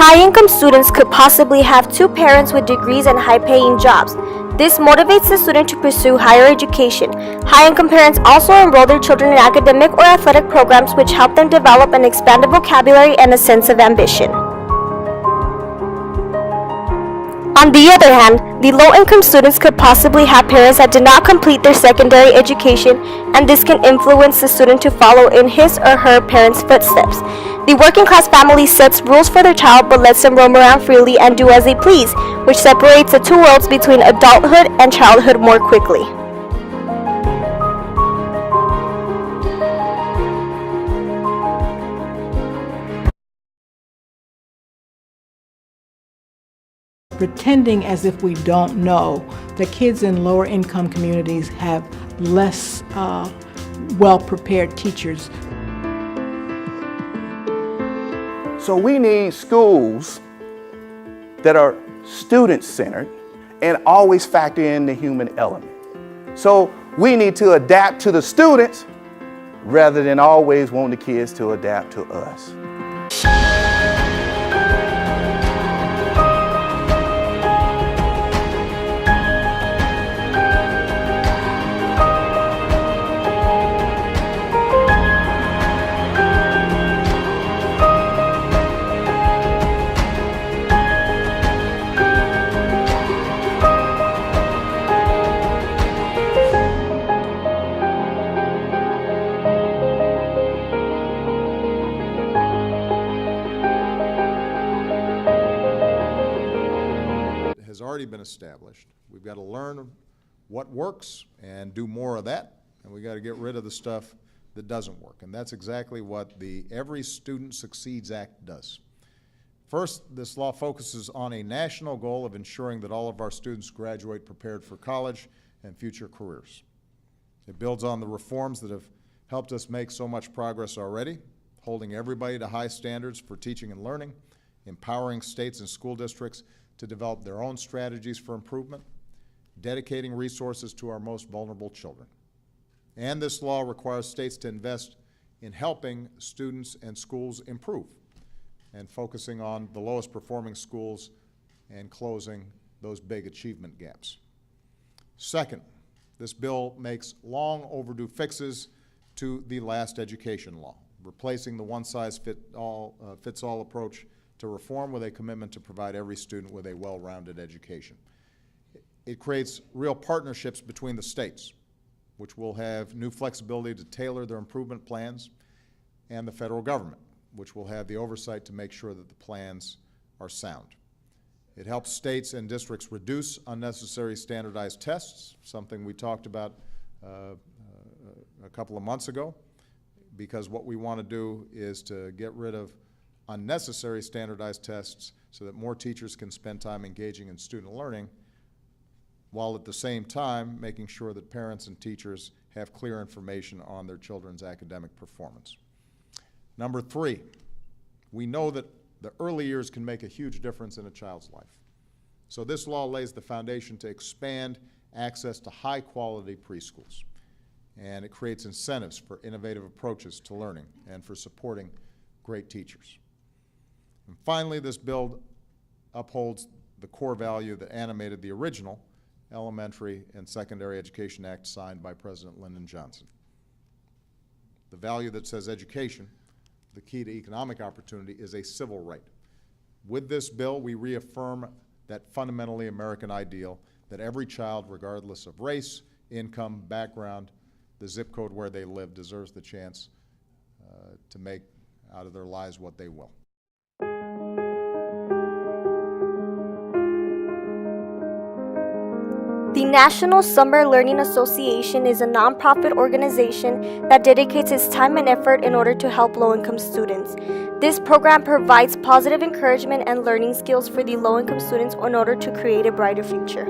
High-income students could possibly have two parents with degrees and high-paying jobs. This motivates the student to pursue higher education. High-income parents also enroll their children in academic or athletic programs which help them develop an expanded vocabulary and a sense of ambition. On the other hand, the low-income students could possibly have parents that did not complete their secondary education, and this can influence the student to follow in his or her parents' footsteps. The working-class family sets rules for their child but lets them roam around freely and do as they please, which separates the two worlds between adulthood and childhood more quickly. Pretending as if we don't know that kids in lower income communities have less well-prepared teachers. So we need schools that are student-centered and always factor in the human element. So we need to adapt to the students rather than always want the kids to adapt to us. Has already been established. We've got to learn what works and do more of that, and we've got to get rid of the stuff that doesn't work. And that's exactly what the Every Student Succeeds Act does. First, this law focuses on a national goal of ensuring that all of our students graduate prepared for college and future careers. It builds on the reforms that have helped us make so much progress already, holding everybody to high standards for teaching and learning, empowering states and school districts to develop their own strategies for improvement, dedicating resources to our most vulnerable children. And this law requires states to invest in helping students and schools improve and focusing on the lowest performing schools and closing those big achievement gaps. Second, this bill makes long overdue fixes to the last education law, replacing the one-size-fits-all approach to reform with a commitment to provide every student with a well-rounded education. It creates real partnerships between the states, which will have new flexibility to tailor their improvement plans, and the federal government, which will have the oversight to make sure that the plans are sound. It helps states and districts reduce unnecessary standardized tests, something we talked about a couple of months ago, because what we want to do is to get rid of unnecessary standardized tests so that more teachers can spend time engaging in student learning, while at the same time making sure that parents and teachers have clear information on their children's academic performance. Number three, we know that the early years can make a huge difference in a child's life. So this law lays the foundation to expand access to high-quality preschools, and it creates incentives for innovative approaches to learning and for supporting great teachers. And finally, this bill upholds the core value that animated the original Elementary and Secondary Education Act signed by President Lyndon Johnson. The value that says education, the key to economic opportunity, is a civil right. With this bill, we reaffirm that fundamentally American ideal that every child, regardless of race, income, background, the zip code where they live, deserves the chance to make out of their lives what they will. The National Summer Learning Association is a nonprofit organization that dedicates its time and effort in order to help low-income students. This program provides positive encouragement and learning skills for the low-income students in order to create a brighter future.